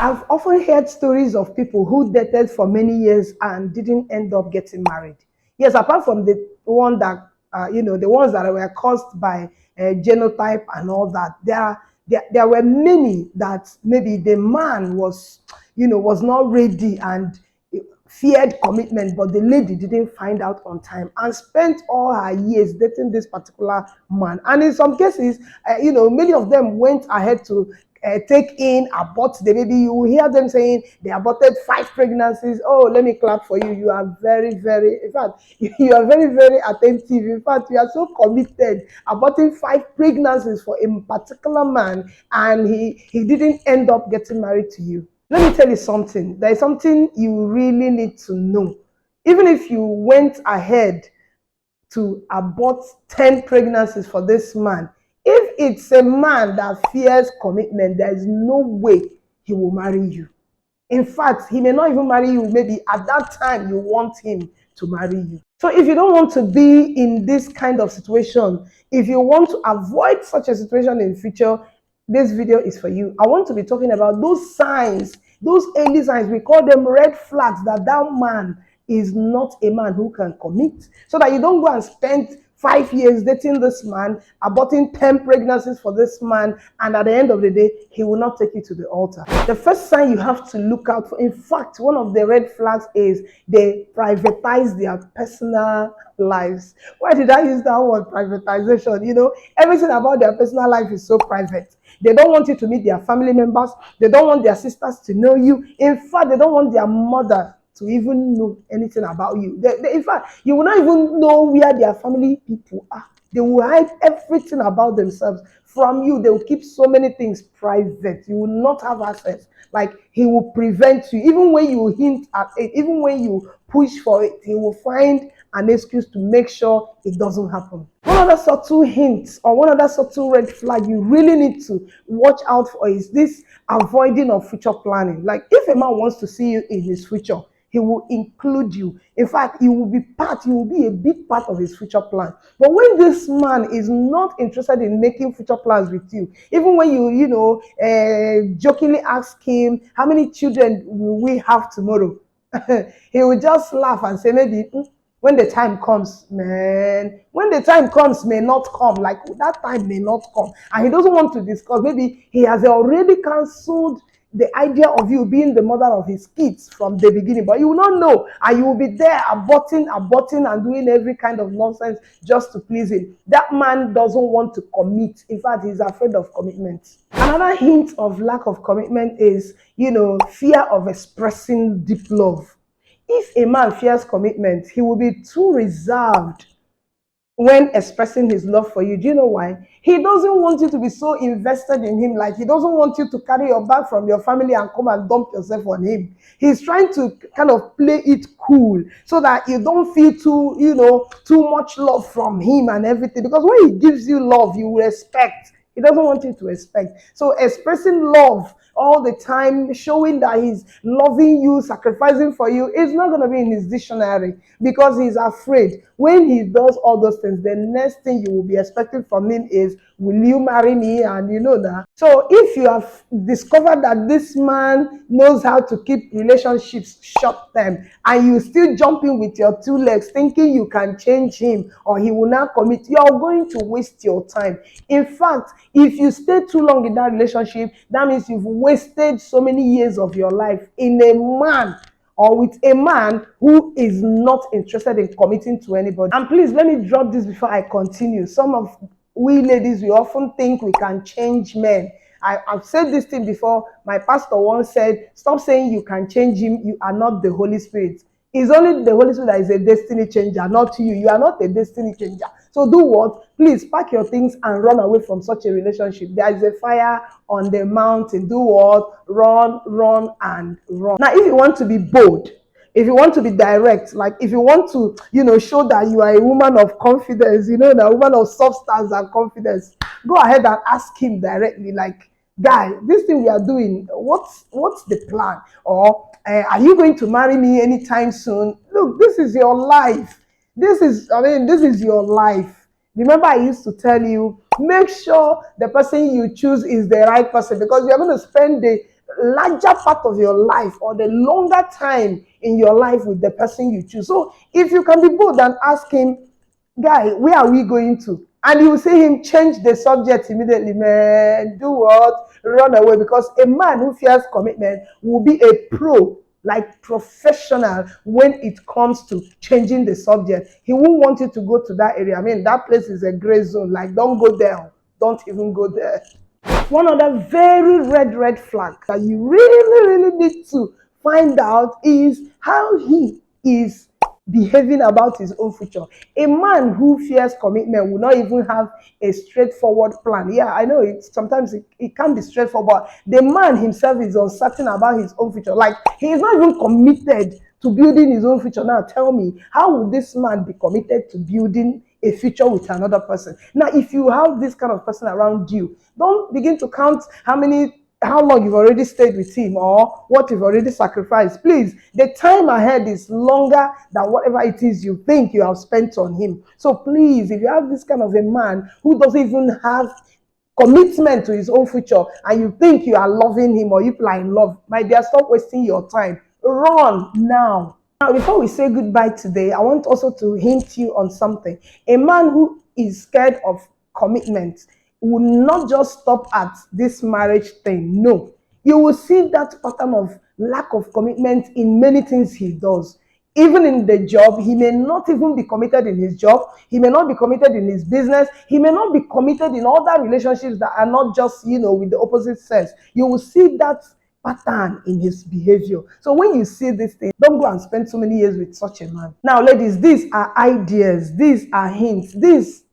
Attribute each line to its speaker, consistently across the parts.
Speaker 1: I've often heard stories of people who dated for many years and didn't end up getting married. Yes, apart from the one that, the ones that were caused by genotype and all that, there were many that maybe the man was, was not ready and feared commitment, but the lady didn't find out on time and spent all her years dating this particular man. And in some cases, many of them went ahead to take in, abort the baby. You will hear them saying they aborted 5 pregnancies. Oh, let me clap for you. You are very, very, in fact, you are very, very attentive. In fact, you are so committed, aborting 5 pregnancies for a particular man, and he didn't end up getting married to you. Let me tell you something. There is something you really need to know. Even if you went ahead to abort 10 pregnancies for this man, if it's a man that fears commitment, there is no way he will marry you. In fact, he may not even marry you. Maybe at that time you want him to marry you. So if you don't want to be in this kind of situation, if you want to avoid such a situation in future, this video is for you. I want to be talking about those signs, those early signs. We call them red flags that man is not a man who can commit. So that you don't go and spend 5 years dating this man, aborting 10 pregnancies for this man, and at the end of the day, he will not take you to the altar. The first sign you have to look out for, in fact, one of the red flags is they privatize their personal lives. Why did I use that word, privatization? Everything about their personal life is so private. They don't want you to meet their family members. They don't want their sisters to know you. In fact, they don't want their mother to even know anything about you. In fact, you will not even know where their family people are. They will hide everything about themselves from you. They will keep so many things private. You will not have access. Like, he will prevent you. Even when you hint at it, even when you push for it, he will find an excuse to make sure it doesn't happen. One other subtle hint or one other subtle red flag you really need to watch out for is this avoiding of future planning. Like, if a man wants to see you in his future, he will include you. In fact, you will be a big part of his future plan. But when this man is not interested in making future plans with you, even when you jokingly ask him, how many children will we have tomorrow? He will just laugh and say, maybe when the time comes, man, when the time comes may not come, like that time may not come. And he doesn't want to discuss. Maybe he has already cancelled the idea of you being the mother of his kids from the beginning, but you will not know, and you will be there aborting and doing every kind of nonsense just to please him. That man doesn't want to commit. In fact, he's afraid of commitment. Another hint of lack of commitment is, fear of expressing deep love. If a man fears commitment, he will be too reserved when expressing his love for you. Do you know why? He doesn't want you to be so invested in him. Like, he doesn't want you to carry your bag from your family and come and dump yourself on him. He's trying to kind of play it cool so that you don't feel too much love from him and everything. Because when he gives you love, you will expect. He doesn't want you to expect. So expressing love all the time, showing that he's loving you, sacrificing for you, is not going to be in his dictionary, because he's afraid. When he does all those things, the next thing you will be expecting from him is, will you marry me? And you know that. So if you have discovered that this man knows how to keep relationships short term, and you still jumping with your 2 legs thinking you can change him or he will not commit, you're going to waste your time. In fact, if you stay too long in that relationship, that means you've wasted so many years of your life in a man or with a man who is not interested in committing to anybody. And please, let me drop this before I continue. Some of we ladies, we often think we can change men. I've said this thing before. My pastor once said, stop saying you can change him. You are not the Holy Spirit. It's only the Holy Spirit that is a destiny changer, not you. You are not a destiny changer. So do what? Please pack your things and run away from such a relationship. There is a fire on the mountain. Do what? Run, and run. Now, if you want to be bold, if you want to be direct, like if you want to, show that you are a woman of confidence, a woman of substance and confidence, go ahead and ask him directly, like, guy, this thing we are doing, what's the plan? Or are you going to marry me anytime soon? Look, this is your life. This is your life. Remember, I used to tell you, make sure the person you choose is the right person, because you're going to spend larger part of your life or the longer time in your life with the person you choose. So if you can be bold and ask him, guy, where are we going to? And you will see him change the subject immediately, man. Do what? Run away. Because a man who fears commitment will be a pro, like professional, when it comes to changing the subject. He won't want you to go to that area. I mean, that place is a gray zone. Like, don't go there. Don't even go there. One other very red flag that you really need to find out is how he is behaving about his own future. A man who fears commitment will not even have a straightforward plan. Yeah, I know sometimes it can be straightforward, but the man himself is uncertain about his own future. Like, he is not even committed to building his own future. Now tell me, how would this man be committed to building a future with another person? Now, if you have this kind of person around you, don't begin to count how long you've already stayed with him or what you've already sacrificed. Please, the time ahead is longer than whatever it is you think you have spent on him. So please, if you have this kind of a man who doesn't even have commitment to his own future and you think you are loving him or you are in love, my dear, stop wasting your time. Run now. Now, before we say goodbye today, I want also to hint you on something. A man who is scared of commitment will not just stop at this marriage thing. No, you will see that pattern of lack of commitment in many things he does. Even in the job, he may not even be committed in his job. He may not be committed in his business. He may not be committed in other relationships that are not just, with the opposite sex. You will see that pattern in his behavior. So when you see this thing, don't go and spend so many years with such a man. Now, ladies, these are ideas, these are hints, these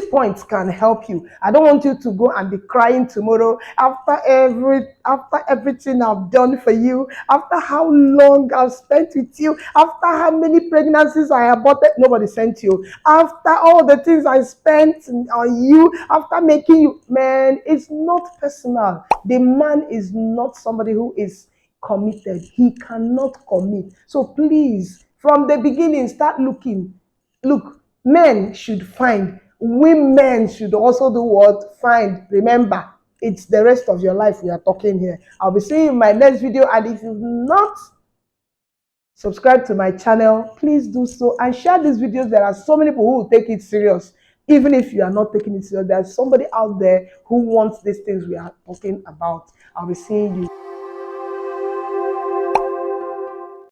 Speaker 1: points can help you. I don't want you to go and be crying tomorrow after everything I've done for you, after how long I've spent with you, after how many pregnancies I aborted, nobody sent you, after all the things I spent on you, after making you, man, it's not personal. The man is not somebody who is committed. He cannot commit. So please, from the beginning, start looking. Look, men should find. Women should also do what? Find. Remember, it's the rest of your life we are talking here. I'll be seeing you in my next video. And if you've not subscribed to my channel, please do so and share these videos. There are so many people who will take it serious. Even if you are not taking it serious, there's somebody out there who wants these things we are talking about. I'll be seeing you.